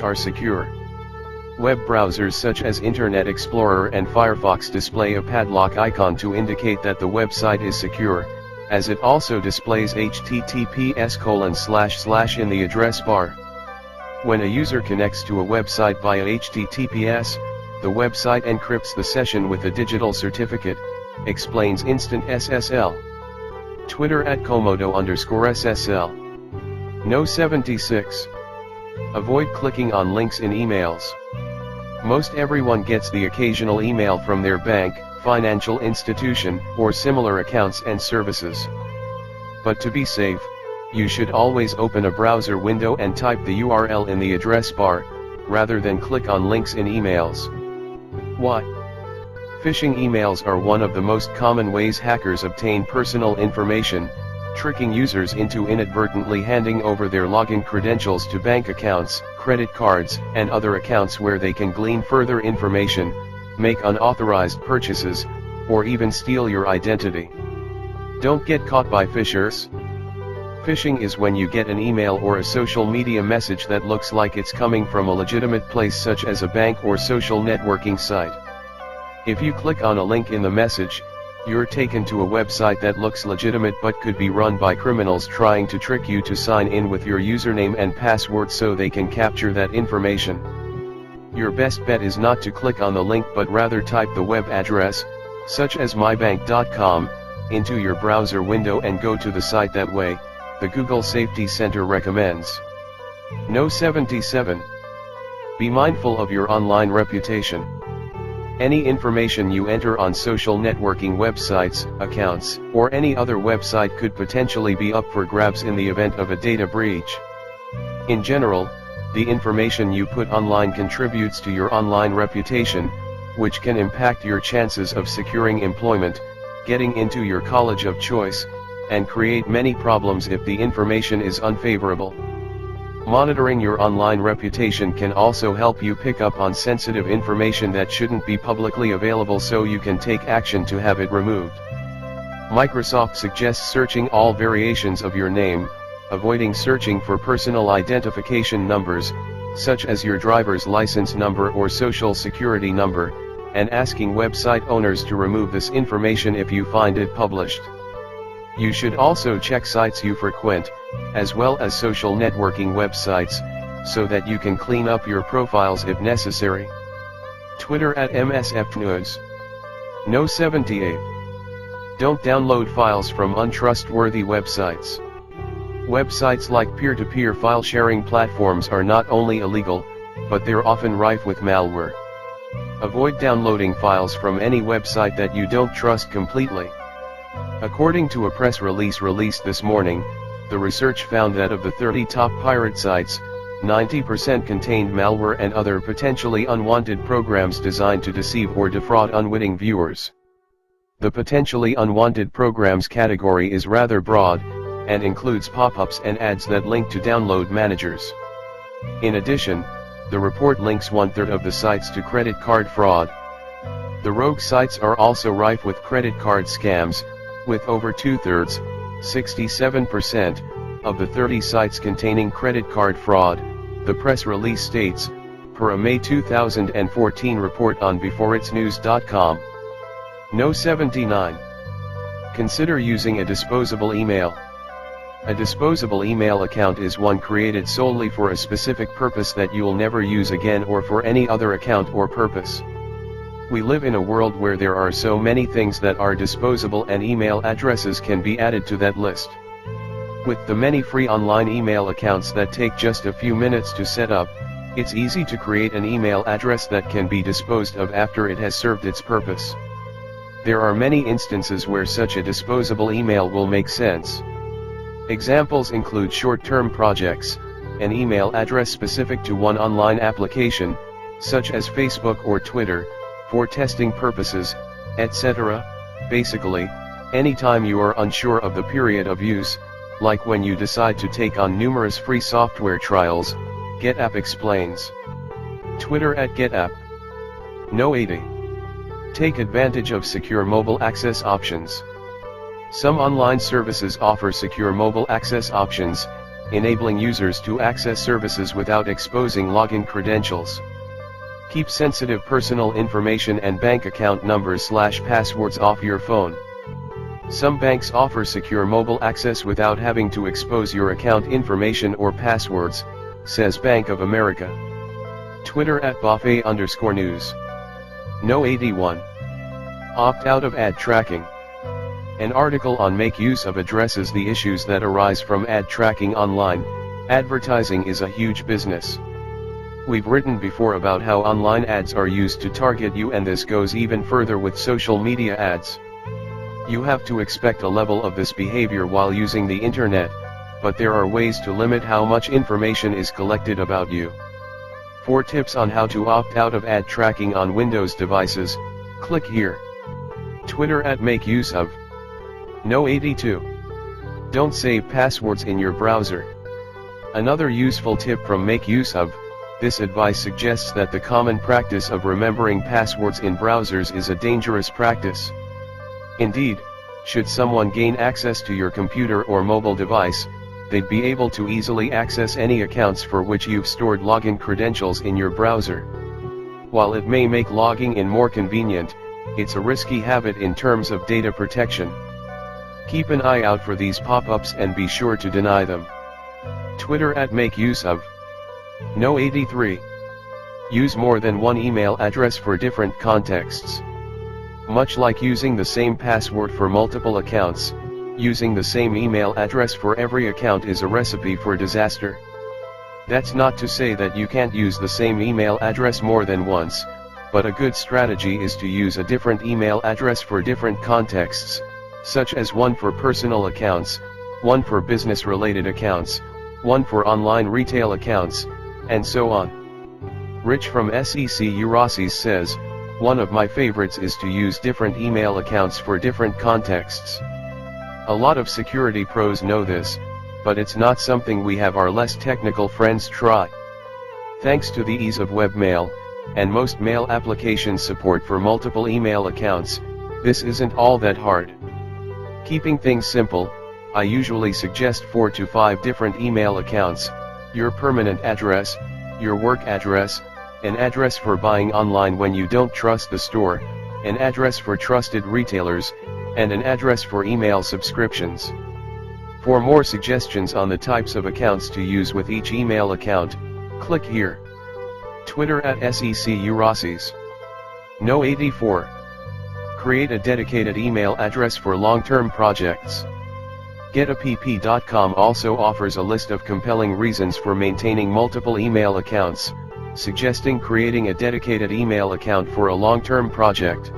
are secure. Web browsers such as Internet Explorer and Firefox display a padlock icon to indicate that the website is secure, as it also displays https:// in the address bar. When a user connects to a website via HTTPS, the website encrypts the session with a digital certificate, explains Instant SSL. Twitter @Komodo_SSL. No 76. Avoid clicking on links in emails. Most everyone gets the occasional email from their bank, financial institution, or similar accounts and services. But to be safe, you should always open a browser window and type the URL in the address bar, rather than click on links in emails. Why? Phishing emails are one of the most common ways hackers obtain personal information, tricking users into inadvertently handing over their login credentials to bank accounts, credit cards, and other accounts where they can glean further information, make unauthorized purchases, or even steal your identity. Don't get caught by phishers. Phishing is when you get an email or a social media message that looks like it's coming from a legitimate place such as a bank or social networking site. If you click on a link in the message, you're taken to a website that looks legitimate but could be run by criminals trying to trick you to sign in with your username and password so they can capture that information. Your best bet is not to click on the link but rather type the web address, such as mybank.com, into your browser window and go to the site that way, the Google Safety Center recommends. No 77. Be mindful of your online reputation. Any information you enter on social networking websites, accounts, or any other website could potentially be up for grabs in the event of a data breach. In general, the information you put online contributes to your online reputation, which can impact your chances of securing employment, getting into your college of choice, and create many problems if the information is unfavorable. Monitoring your online reputation can also help you pick up on sensitive information that shouldn't be publicly available so you can take action to have it removed. Microsoft suggests searching all variations of your name, avoiding searching for personal identification numbers, such as your driver's license number or social security number, and asking website owners to remove this information if you find it published. You should also check sites you frequent, as well as social networking websites, so that you can clean up your profiles if necessary. Twitter @MSFNews. No 78. Don't download files from untrustworthy websites. Websites like peer-to-peer file sharing platforms are not only illegal, but they're often rife with malware. Avoid downloading files from any website that you don't trust completely. According to a press release released this morning, the research found that of the 30 top pirate sites, 90% contained malware and other potentially unwanted programs designed to deceive or defraud unwitting viewers. The potentially unwanted programs category is rather broad, and includes pop-ups and ads that link to download managers. In addition, the report links 1/3 of the sites to credit card fraud. The rogue sites are also rife with credit card scams, with over 2/3, 67%, of the 30 sites containing credit card fraud, the press release states, per a May 2014 report on beforeitsnews.com. No 79. Consider using a disposable email. A disposable email account is one created solely for a specific purpose that you'll never use again or for any other account or purpose. We live in a world where there are so many things that are disposable and email addresses can be added to that list. With the many free online email accounts that take just a few minutes to set up, it's easy to create an email address that can be disposed of after it has served its purpose. There are many instances where such a disposable email will make sense. Examples include short-term projects, an email address specific to one online application, such as Facebook or Twitter, for testing purposes, etc. Basically, anytime you are unsure of the period of use, like when you decide to take on numerous free software trials, GetApp explains. Twitter @GetApp. No 80. Take advantage of secure mobile access options. Some online services offer secure mobile access options, enabling users to access services without exposing login credentials. Keep sensitive personal information and bank account numbers/passwords off your phone. Some banks offer secure mobile access without having to expose your account information or passwords, says Bank of America. Twitter @Buffet_news. No 81. Opt out of ad tracking. An article on Make Use of addresses the issues that arise from ad tracking online. Advertising is a huge business. We've written before about how online ads are used to target you, and this goes even further with social media ads. You have to expect a level of this behavior while using the internet, but there are ways to limit how much information is collected about you. For tips on how to opt out of ad tracking on Windows devices, click here. Twitter @MakeUseOf. No 82. Don't save passwords in your browser. Another useful tip from Make Use Of. This advice suggests that the common practice of remembering passwords in browsers is a dangerous practice. Indeed, should someone gain access to your computer or mobile device, they'd be able to easily access any accounts for which you've stored login credentials in your browser. While it may make logging in more convenient, it's a risky habit in terms of data protection. Keep an eye out for these pop-ups and be sure to deny them. Twitter @MakeUseOf. No 83. Use more than one email address for different contexts. Much like using the same password for multiple accounts, using the same email address for every account is a recipe for disaster. That's not to say that you can't use the same email address more than once, but a good strategy is to use a different email address for different contexts, such as one for personal accounts, one for business-related accounts, one for online retail accounts, and so on. Rich from SEC Eurasies says, one of my favorites is to use different email accounts for different contexts. A lot of security pros know this, but it's not something we have our less technical friends try. Thanks to the ease of webmail, and most mail applications support for multiple email accounts, this isn't all that hard. Keeping things simple, I usually suggest 4 to 5 different email accounts: your permanent address, your work address, an address for buying online when you don't trust the store, an address for trusted retailers, and an address for email subscriptions. For more suggestions on the types of accounts to use with each email account, click here. Twitter @SEC Eurasies. No 84. Create a dedicated email address for long-term projects. Getapp.com also offers a list of compelling reasons for maintaining multiple email accounts, suggesting creating a dedicated email account for a long-term project.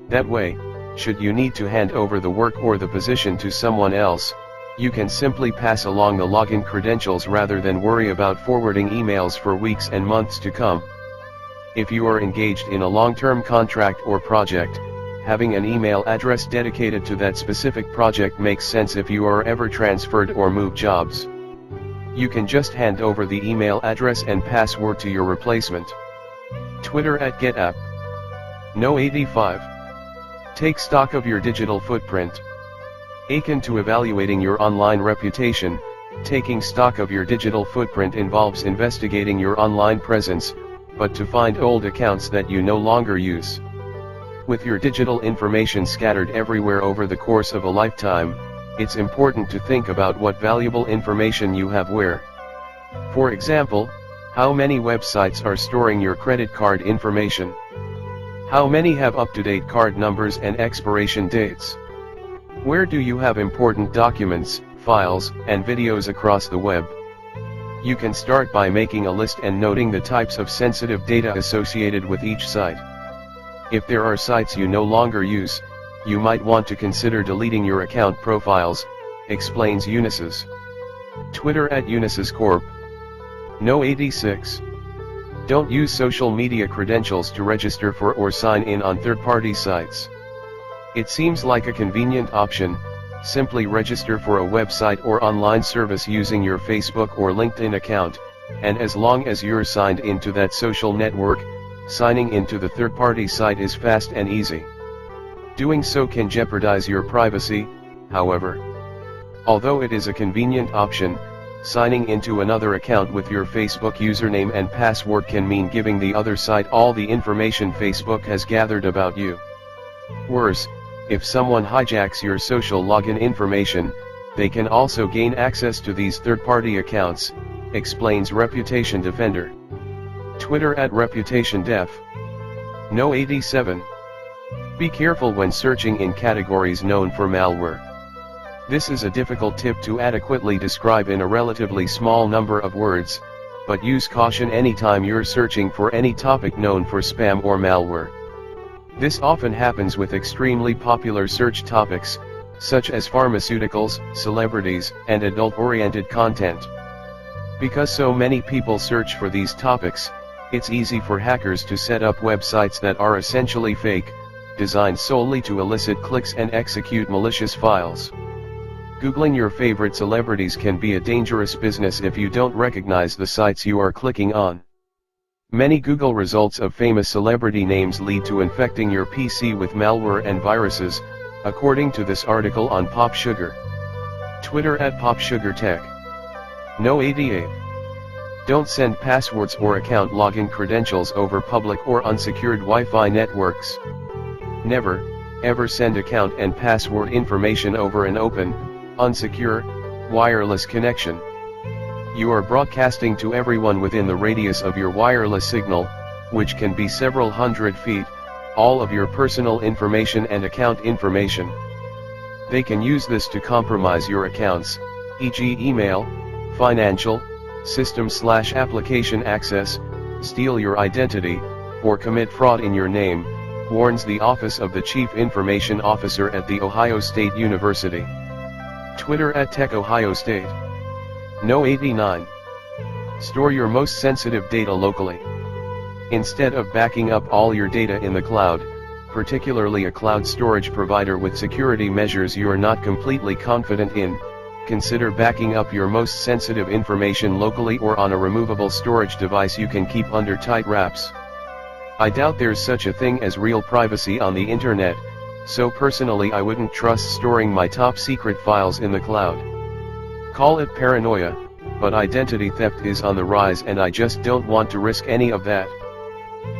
That way, should you need to hand over the work or the position to someone else, you can simply pass along the login credentials rather than worry about forwarding emails for weeks and months to come. If you are engaged in a long-term contract or project, having an email address dedicated to that specific project makes sense if you are ever transferred or move jobs. You can just hand over the email address and password to your replacement. Twitter @GetApp. No 85. Take stock of your digital footprint. Akin to evaluating your online reputation, taking stock of your digital footprint involves investigating your online presence, but to find old accounts that you no longer use. With your digital information scattered everywhere over the course of a lifetime, it's important to think about what valuable information you have where. For example, how many websites are storing your credit card information? How many have up-to-date card numbers and expiration dates? Where do you have important documents, files, and videos across the web? You can start by making a list and noting the types of sensitive data associated with each site. If there are sites you no longer use, you might want to consider deleting your account profiles, explains Unisys. Twitter @Unisys Corp. No 86. Don't use social media credentials to register for or sign in on third-party sites. It seems like a convenient option. Simply register for a website or online service using your Facebook or LinkedIn account, And as long as you're signed into that social network, signing into the third-party site is fast and easy. Doing so can jeopardize your privacy, however. Although it is a convenient option, signing into another account with your Facebook username and password can mean giving the other site all the information Facebook has gathered about you. Worse, if someone hijacks your social login information, they can also gain access to these third-party accounts, explains Reputation Defender. Twitter @ReputationDef. No 87. Be careful when searching in categories known for malware. This is a difficult tip to adequately describe in a relatively small number of words, but use caution anytime you're searching for any topic known for spam or malware. This often happens with extremely popular search topics, such as pharmaceuticals, celebrities, and adult-oriented content. Because so many people search for these topics, it's easy for hackers to set up websites that are essentially fake, designed solely to elicit clicks and execute malicious files. Googling your favorite celebrities can be a dangerous business if you don't recognize the sites you are clicking on. Many Google results of famous celebrity names lead to infecting your PC with malware and viruses, according to this article on PopSugar. Twitter @PopSugarTech. No 88. Don't send passwords or account login credentials over public or unsecured Wi-Fi networks. Never, ever send account and password information over an open, unsecure, wireless connection. You are broadcasting to everyone within the radius of your wireless signal, which can be several hundred feet, all of your personal information and account information. They can use this to compromise your accounts, e.g. email, financial, system/application access, steal your identity, or commit fraud in your name, warns the Office of the Chief Information Officer at The Ohio State University. Twitter @TechOhioState. No 89. Store your most sensitive data locally. Instead of backing up all your data in the cloud, particularly a cloud storage provider with security measures you are not completely confident in, consider backing up your most sensitive information locally or on a removable storage device you can keep under tight wraps. I doubt there's such a thing as real privacy on the internet, so personally I wouldn't trust storing my top secret files in the cloud. Call it paranoia, but identity theft is on the rise and I just don't want to risk any of that.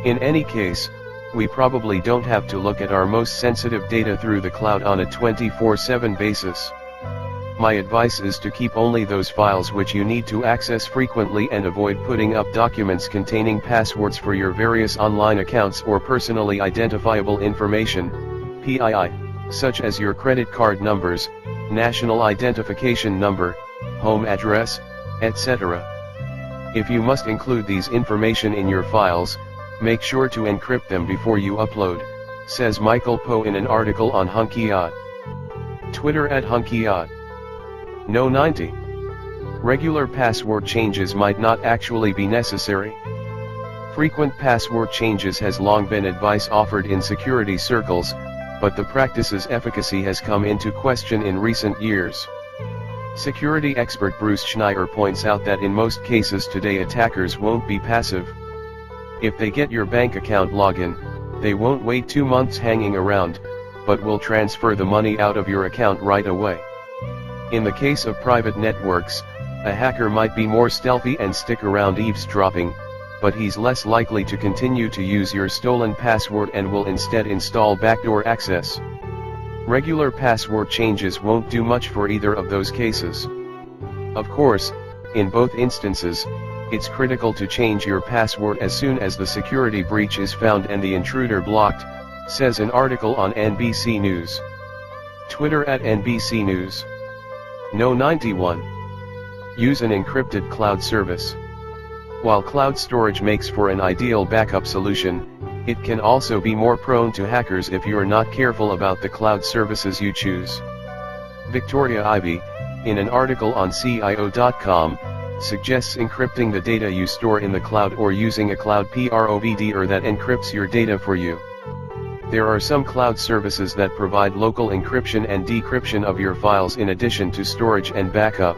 In any case, we probably don't have to look at our most sensitive data through the cloud on a 24/7 basis. My advice is to keep only those files which you need to access frequently and avoid putting up documents containing passwords for your various online accounts or personally identifiable information, PII, such as your credit card numbers, national identification number, home address, etc. If you must include these information in your files, make sure to encrypt them before you upload, says Michael Poe in an article on Hunkyard. Twitter @Hunkyard. No 90. Regular password changes might not actually be necessary. Frequent password changes has long been advice offered in security circles, but the practice's efficacy has come into question in recent years. Security expert Bruce Schneier points out that in most cases today attackers won't be passive. If they get your bank account login, they won't wait 2 months hanging around, but will transfer the money out of your account right away. In the case of private networks, a hacker might be more stealthy and stick around eavesdropping, but he's less likely to continue to use your stolen password and will instead install backdoor access. Regular password changes won't do much for either of those cases. Of course, in both instances, it's critical to change your password as soon as the security breach is found and the intruder blocked, says an article on NBC News. Twitter @NBC News. No 91. Use an encrypted cloud service. While cloud storage makes for an ideal backup solution, it can also be more prone to hackers if you are not careful about the cloud services you choose. Victoria Ivy, in an article on CIO.com, suggests encrypting the data you store in the cloud or using a cloud provider that encrypts your data for you. There are some cloud services that provide local encryption and decryption of your files in addition to storage and backup.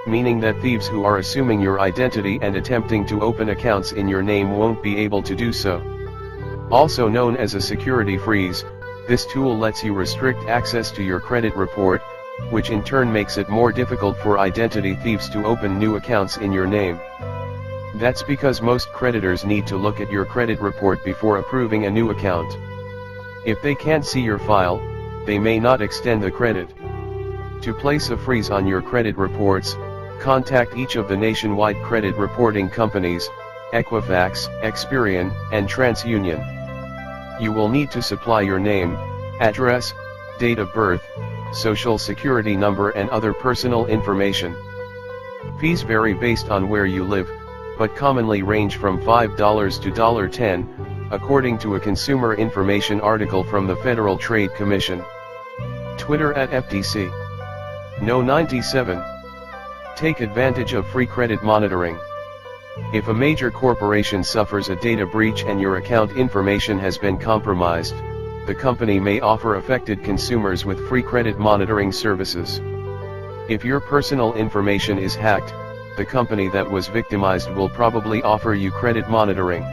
meaning that thieves who are assuming your identity and attempting to open accounts in your name won't be able to do so. Also known as a security freeze, this tool lets you restrict access to your credit report, which in turn makes it more difficult for identity thieves to open new accounts in your name. That's because most creditors need to look at your credit report before approving a new account. If they can't see your file, they may not extend the credit. To place a freeze on your credit reports, contact each of the nationwide credit reporting companies, Equifax, Experian, and TransUnion. You will need to supply your name, address, date of birth, social security number and other personal information. Fees vary based on where you live, but commonly range from $5 to $10, according to a Consumer Information article from the Federal Trade Commission. Twitter @FTC. No 97. Take advantage of free credit monitoring. If a major corporation suffers a data breach and your account information has been compromised, the company may offer affected consumers with free credit monitoring services. If your personal information is hacked, the company that was victimized will probably offer you credit monitoring.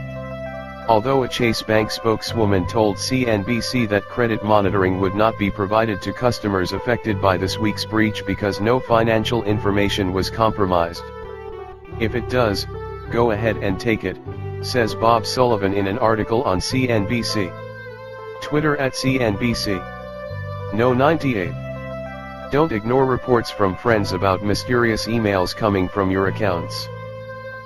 Although a Chase Bank spokeswoman told CNBC that credit monitoring would not be provided to customers affected by this week's breach because no financial information was compromised. If it does, go ahead and take it, says Bob Sullivan in an article on CNBC. Twitter @CNBC. No 98. Don't ignore reports from friends about mysterious emails coming from your accounts.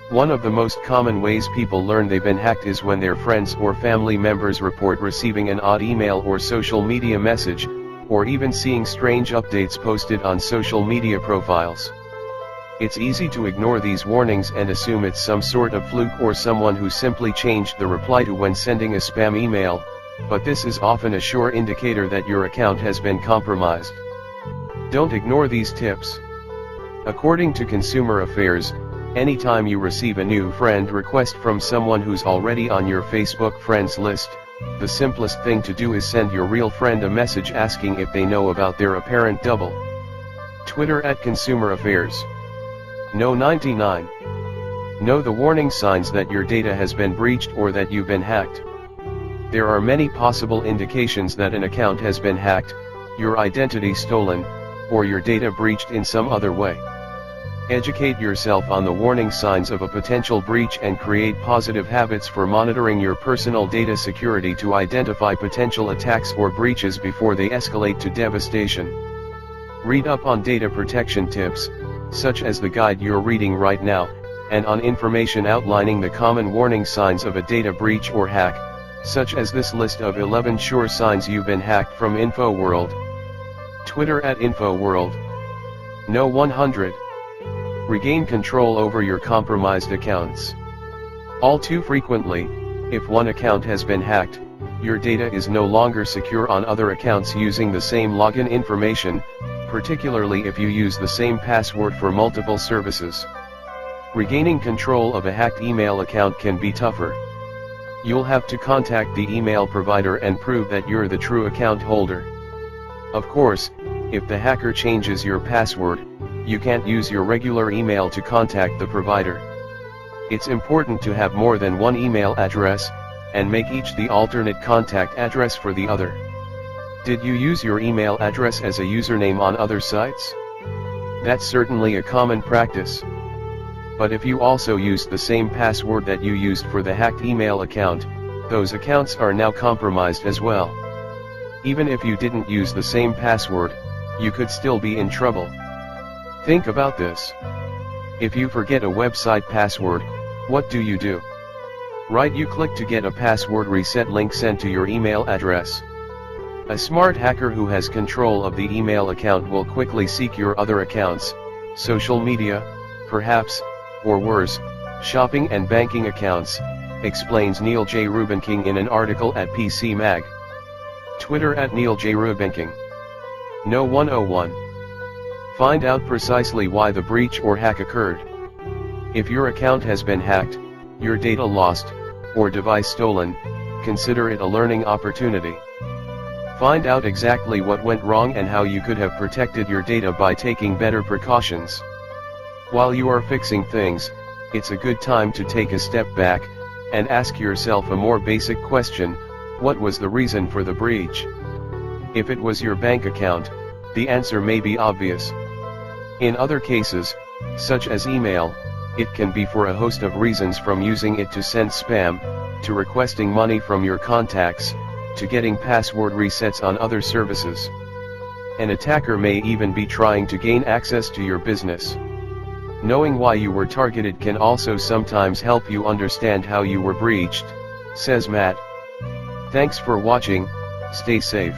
One of the most common ways people learn they've been hacked is when their friends or family members report receiving an odd email or social media message, or even seeing strange updates posted on social media profiles. It's easy to ignore these warnings and assume it's some sort of fluke or someone who simply changed the reply to when sending a spam email, but this is often a sure indicator that your account has been compromised. Don't ignore these tips. According to Consumer Affairs, anytime you receive a new friend request from someone who's already on your Facebook friends list, the simplest thing to do is send your real friend a message asking if they know about their apparent double. Twitter @Consumer Affairs. No 99. Know the warning signs that your data has been breached or that you've been hacked. There are many possible indications that an account has been hacked, your identity stolen, or your data breached in some other way. Educate yourself on the warning signs of a potential breach and create positive habits for monitoring your personal data security to identify potential attacks or breaches before they escalate to devastation. Read up on data protection tips, such as the guide you're reading right now, and on information outlining the common warning signs of a data breach or hack, such as this list of 11 sure signs you've been hacked from InfoWorld. Twitter @InfoWorld. No 100. Regain control over your compromised accounts. All too frequently, if one account has been hacked, your data is no longer secure on other accounts using the same login information, particularly if you use the same password for multiple services. Regaining control of a hacked email account can be tougher. You'll have to contact the email provider and prove that you're the true account holder. Of course, if the hacker changes your password, you can't use your regular email to contact the provider. It's important to have more than one email address, and make each the alternate contact address for the other. Did you use your email address as a username on other sites? That's certainly a common practice. But if you also used the same password that you used for the hacked email account, those accounts are now compromised as well. Even if you didn't use the same password, you could still be in trouble. Think about this. If you forget a website password, what do? Right, you click to get a password reset link sent to your email address. A smart hacker who has control of the email account will quickly seek your other accounts, social media, perhaps, or worse, shopping and banking accounts, explains Neil J. Rubinking in an article at PC Mag. Twitter @Neil J. Rubinking. No 101. Find out precisely why the breach or hack occurred. If your account has been hacked, your data lost, or device stolen, consider it a learning opportunity. Find out exactly what went wrong and how you could have protected your data by taking better precautions. While you are fixing things, it's a good time to take a step back, and ask yourself a more basic question: what was the reason for the breach? If it was your bank account, the answer may be obvious. In other cases, such as email, it can be for a host of reasons, from using it to send spam, to requesting money from your contacts, to getting password resets on other services. An attacker may even be trying to gain access to your business. Knowing why you were targeted can also sometimes help you understand how you were breached, says Matt. Thanks for watching, stay safe.